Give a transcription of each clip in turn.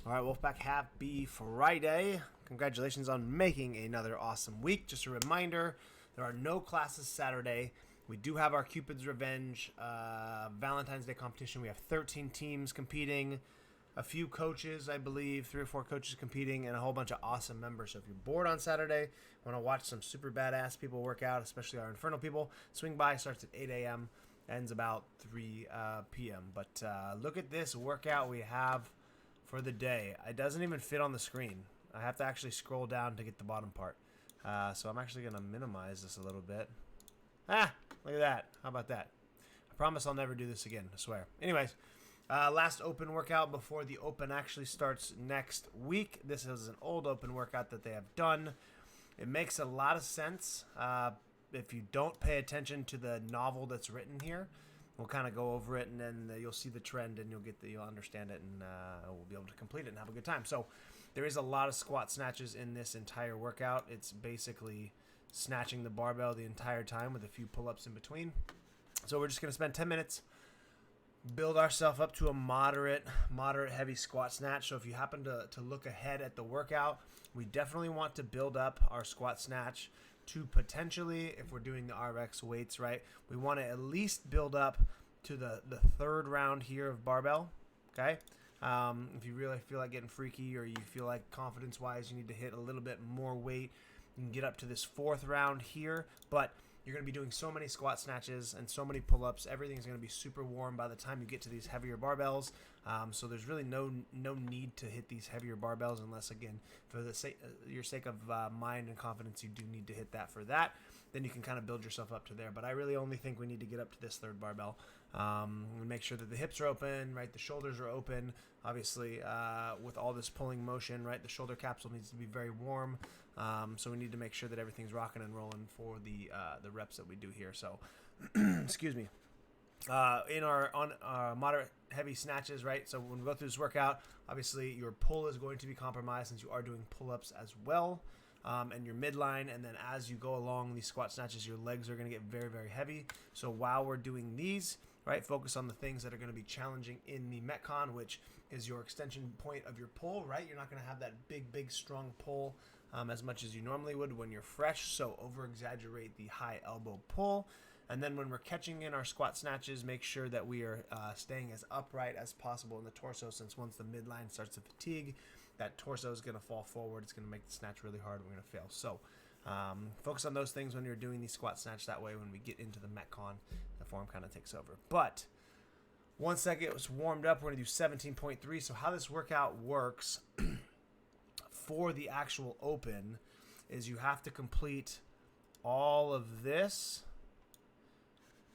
All right, Wolfpack, happy Friday. Congratulations on making another awesome week. Just a reminder, there are no classes Saturday. We do have our Cupid's Revenge Valentine's Day competition. We have 13 teams competing, a few coaches, I believe, 3 or 4 coaches competing, and a whole bunch of awesome members. So if you're bored on Saturday, want to watch some super badass people work out, especially our Infernal people, swing by. Starts at 8 a.m., ends about 3 p.m. But look at this workout we have for the day. It doesn't even fit on the screen. I have to actually scroll down to get the bottom part. So I'm actually going to minimize this a little bit. Look at that. How about that? I promise I'll never do this again, I swear. Anyways, last open workout before the open actually starts next week. This is an old open workout that they have done. It makes a lot of sense if you don't pay attention to the novel that's written here. We'll kind of go over it, and then you'll see the trend, and you'll understand it, and we'll be able to complete it and have a good time. So there is a lot of squat snatches in this entire workout. It's basically snatching the barbell the entire time with a few pull-ups in between. So we're just going to spend 10 minutes, build ourselves up to a moderate heavy squat snatch. So if you happen to look ahead at the workout, we definitely want to build up our squat snatch to potentially, if we're doing the RX weights, right, we want to at least build up to the third round here of barbell, okay? If you really feel like getting freaky, or you feel like confidence-wise you need to hit a little bit more weight, you can get up to this fourth round here, but you're going to be doing so many squat snatches and so many pull-ups. Everything's going to be super warm by the time you get to these heavier barbells. So there's really no need to hit these heavier barbells unless, again, for your sake of mind and confidence, you do need to hit that for that. Then you can kind of build yourself up to there. But I really only think we need to get up to this third barbell. And make sure that the hips are open, right? The shoulders are open. Obviously, with all this pulling motion, right? The shoulder capsule needs to be very warm. So we need to make sure that everything's rocking and rolling for the reps that we do here. So, excuse me. In our moderate heavy snatches, right? So when we go through this workout, obviously your pull is going to be compromised since you are doing pull-ups as well. And your midline, and then as you go along these squat snatches, your legs are going to get very, very heavy. So while we're doing these, right, focus on the things that are going to be challenging in the Metcon, which is your extension point of your pull, right? You're not going to have that big, strong pull as much as you normally would when you're fresh, so over-exaggerate the high elbow pull. And then when we're catching in our squat snatches, make sure that we are staying as upright as possible in the torso, since once the midline starts to fatigue, that torso is going to fall forward. It's going to make the snatch really hard. We're going to fail. So focus on those things when you're doing these squat snatch. That way when we get into the Metcon, the form kind of takes over. But once that gets warmed up, we're going to do 17.3. So how this workout works for the actual open is you have to complete all of this,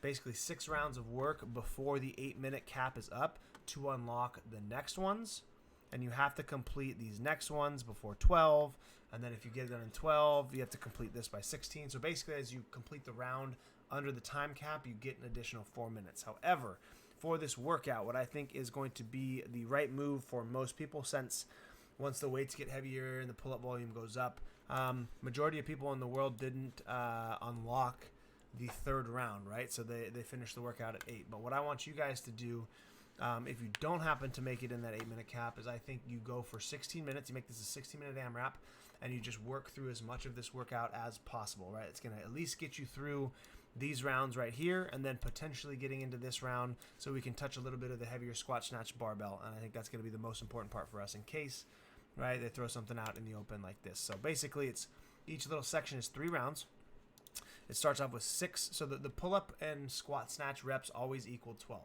basically 6 rounds of work before the 8-minute cap is up to unlock the next ones. And you have to complete these next ones before 12. And then if you get it done in 12, you have to complete this by 16. So basically, as you complete the round under the time cap, you get an additional 4 minutes. However, for this workout, what I think is going to be the right move for most people, since once the weights get heavier and the pull-up volume goes up, majority of people in the world didn't unlock the third round, right? So they finished the workout at 8. But what I want you guys to do, if you don't happen to make it in that 8-minute cap, is I think you go for 16 minutes. You make this a 16-minute AMRAP, and you just work through as much of this workout as possible, right? It's going to at least get you through these rounds right here, and then potentially getting into this round so we can touch a little bit of the heavier squat snatch barbell. And I think that's going to be the most important part for us in case, right, they throw something out in the open like this. So basically, it's each little section is 3 rounds. It starts off with 6. So the pull-up and squat snatch reps always equal 12.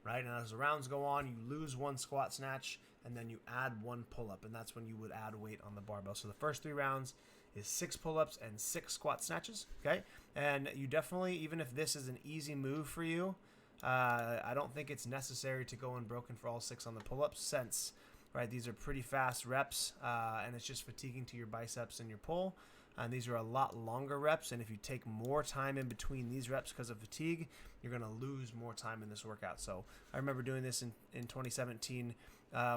Right? And as the rounds go on, you lose 1 squat snatch, and then you add 1 pull-up, and that's when you would add weight on the barbell. So the first 3 rounds is 6 pull-ups and 6 squat snatches, okay? And you definitely, even if this is an easy move for you, I don't think it's necessary to go unbroken for all 6 on the pull-ups, since, right, these are pretty fast reps, and it's just fatiguing to your biceps and your pull. And these are a lot longer reps, and if you take more time in between these reps because of fatigue, you're going to lose more time in this workout. So I remember doing this in 2017.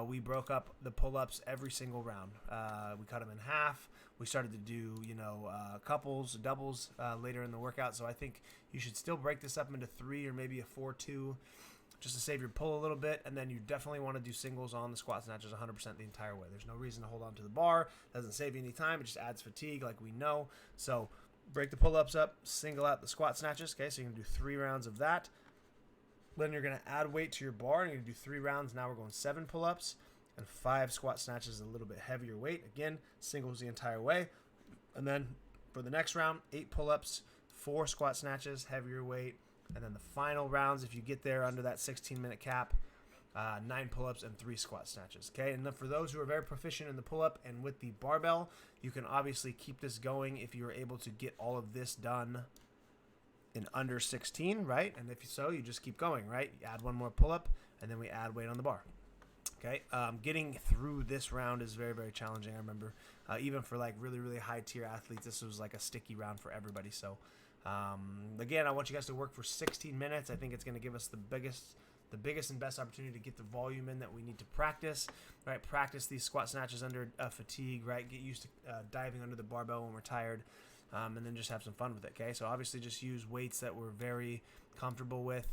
We broke up the pull-ups every single round. We cut them in half. We started to do, couples, doubles later in the workout. So I think you should still break this up into 3 or maybe a 4-2 just to save your pull a little bit. And then you definitely want to do singles on the squat snatches 100% the entire way. There's no reason to hold on to the bar. Doesn't save you any time. It just adds fatigue, like we know. So break the pull-ups up, single out the squat snatches. Okay, so you're going to do 3 rounds of that. Then you're going to add weight to your bar, and you're going to do 3 rounds. Now we're going 7 pull-ups and 5 squat snatches, a little bit heavier weight. Again, singles the entire way. And then for the next round, 8 pull-ups, 4 squat snatches, heavier weight. And then the final rounds, if you get there under that 16-minute cap, 9 pull-ups and 3 squat snatches. Okay, and then for those who are very proficient in the pull-up and with the barbell, you can obviously keep this going if you are able to get all of this done in under 16, right? And if so, you just keep going, right? You add 1 more pull-up, and then we add weight on the bar. Okay, getting through this round is very, very challenging. I remember even for like really, really high tier athletes, this was like a sticky round for everybody. So again, I want you guys to work for 16 minutes. I think it's going to give us the biggest and best opportunity to get the volume in that we need to practice, right? Practice these squat snatches under fatigue, right? Get used to diving under the barbell when we're tired, and then just have some fun with it, okay? So obviously just use weights that we're very comfortable with,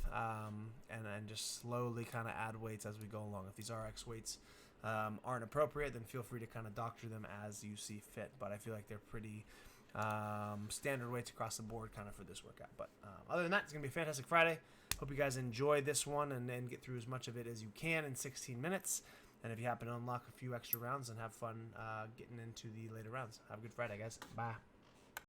and just slowly kind of add weights as we go along. If these RX weights aren't appropriate, then feel free to kind of doctor them as you see fit, but I feel like they're pretty standard weights across the board kind of for this workout. But other than that, it's going to be a fantastic Friday. Hope you guys enjoy this one and then get through as much of it as you can in 16 minutes. And if you happen to unlock a few extra rounds, then have fun getting into the later rounds. Have a good Friday, guys. Bye.